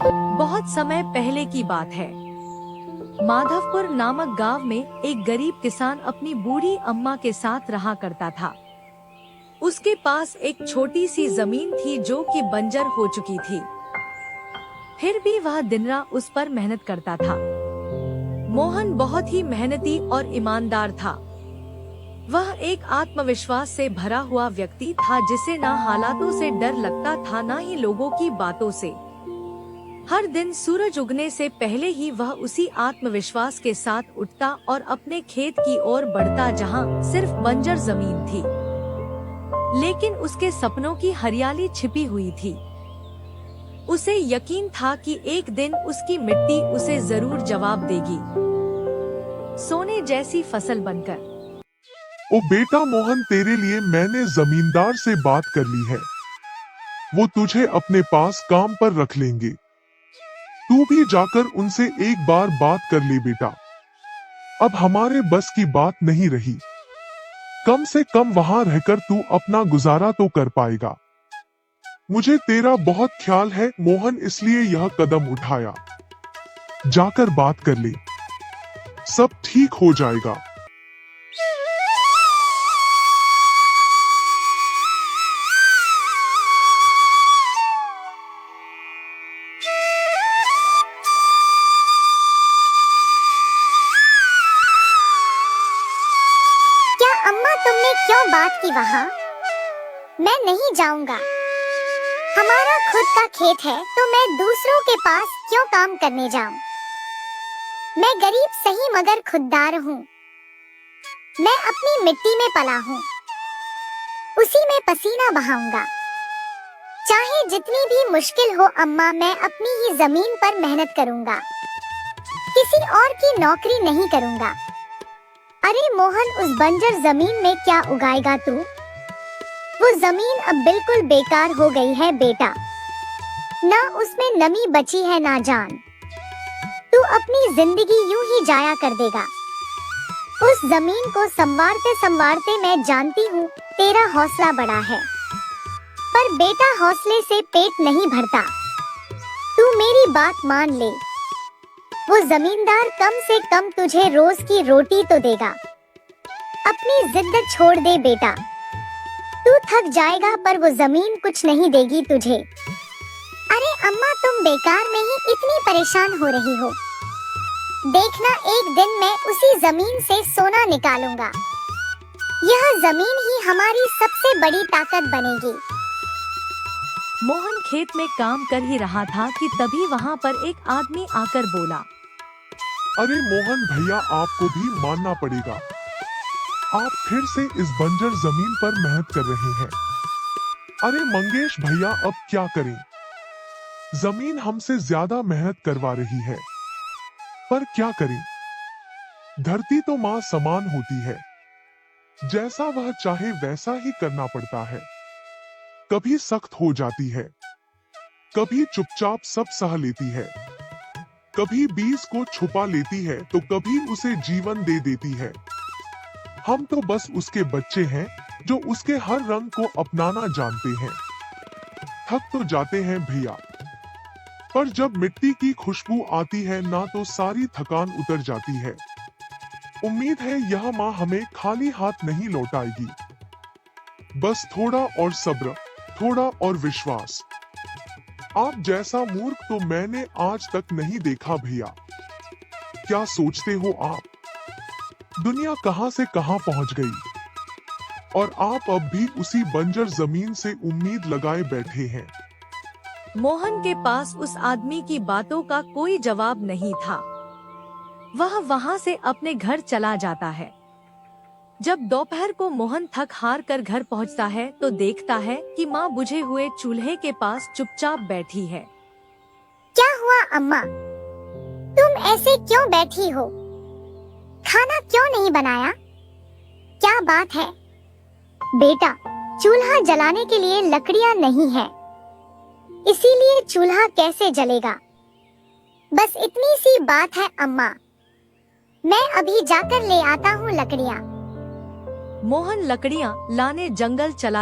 बहुत समय पहले की बात है। माधवपुर नामक गांव में एक गरीब किसान अपनी बूढ़ी अम्मा के साथ रहा करता था। उसके पास एक छोटी सी जमीन थी जो कि बंजर हो चुकी थी। फिर भी वह दिन रात उस पर मेहनत करता था। मोहन बहुत ही मेहनती और ईमानदार था। वह एक आत्मविश्वास से भरा हुआ व्यक्ति था जिसे ना हालातों से डर लगता था ना ही लोगों की बातों से। हर दिन सूरज उगने से पहले ही वह उसी आत्मविश्वास के साथ उठता और अपने खेत की ओर बढ़ता जहां सिर्फ बंजर जमीन थी, लेकिन उसके सपनों की हरियाली छिपी हुई थी। उसे यकीन था कि एक दिन उसकी मिट्टी उसे जरूर जवाब देगी, सोने जैसी फसल बनकर। ओ बेटा मोहन, तेरे लिए मैंने जमींदार से बात कर ली है। वो तुझे अपने पास काम पर रख लेंगे। तू भी जाकर उनसे एक बार बात कर ले बेटा। अब हमारे बस की बात नहीं रही। कम से कम वहां रहकर तू अपना गुजारा तो कर पाएगा। मुझे तेरा बहुत ख्याल है मोहन, इसलिए यह कदम उठाया। जाकर बात कर ले, सब ठीक हो जाएगा। अम्मा, तुमने क्यों बात की वहाँ? मैं नहीं जाऊंगा। हमारा खुद का खेत है तो मैं दूसरों के पास क्यों काम करने जाऊं? मैं गरीब सही मगर खुददार हूँ। मैं अपनी मिट्टी में पला हूँ, उसी में पसीना बहाऊंगा। चाहे जितनी भी मुश्किल हो अम्मा, मैं अपनी ही जमीन पर मेहनत करूंगा। किसी और की नौकरी नहीं करूंगा। अरे मोहन, उस बंजर जमीन में क्या उगाएगा तू? वो जमीन अब बिल्कुल बेकार हो गई है बेटा। ना उसमें नमी बची है ना जान। तू अपनी जिंदगी यूं ही जाया कर देगा। उस जमीन को संवारते संवारते मैं जानती हूँ तेरा हौसला बड़ा है, पर बेटा हौसले से पेट नहीं भरता। तू मेरी बात मान ले। वो जमींदार कम से कम तुझे रोज की रोटी तो देगा। अपनी जिद छोड़ दे बेटा। तू थक जाएगा पर वो जमीन कुछ नहीं देगी तुझे। अरे अम्मा, तुम बेकार में ही इतनी परेशान हो रही हो। देखना, एक दिन मैं उसी जमीन से सोना निकालूंगा। यह जमीन ही हमारी सबसे बड़ी ताकत बनेगी। मोहन खेत में काम कर ही रहा था कि तभी वहाँ पर एक आदमी आकर बोला, अरे मोहन भैया, आपको भी मानना पड़ेगा। आप फिर से इस बंजर जमीन पर मेहनत कर रहे हैं। अरे मंगेश भैया, अब क्या करें? जमीन हमसे ज्यादा मेहनत करवा रही है, पर क्या करें? धरती तो माँ समान होती है। जैसा वह चाहे वैसा ही करना पड़ता है। कभी सख्त हो जाती है, कभी चुपचाप सब सह लेती है, कभी बीज को छुपा लेती है तो कभी उसे जीवन दे देती है। हम तो बस उसके बच्चे हैं जो उसके हर रंग को अपनाना जानते हैं। थक तो जाते हैं भैया, पर जब मिट्टी की खुशबू आती है ना तो सारी थकान उतर जाती है। उम्मीद है यह माँ हमें खाली हाथ नहीं लौटाएगी। बस थोड़ा और सब्र, थोड़ा और विश्वास। आप जैसा मूर्ख तो मैंने आज तक नहीं देखा भैया। क्या सोचते हो आप? दुनिया कहां से कहां पहुंच गई और आप अब भी उसी बंजर जमीन से उम्मीद लगाए बैठे हैं। मोहन के पास उस आदमी की बातों का कोई जवाब नहीं था। वह वहां से अपने घर चला जाता है। जब दोपहर को मोहन थक हार कर घर पहुंचता है तो देखता है कि माँ बुझे हुए चूल्हे के पास चुपचाप बैठी है। क्या हुआ अम्मा? तुम ऐसे क्यों बैठी हो? खाना क्यों नहीं बनाया? क्या बात है? बेटा, चूल्हा जलाने के लिए लकड़ियाँ नहीं है, इसीलिए चूल्हा कैसे जलेगा? बस इतनी सी बात है अम्मा। मैं अभी जाकर ले आता हूँ लकड़ियाँ। मोहन लकड़ियाँ लाने जंगल चला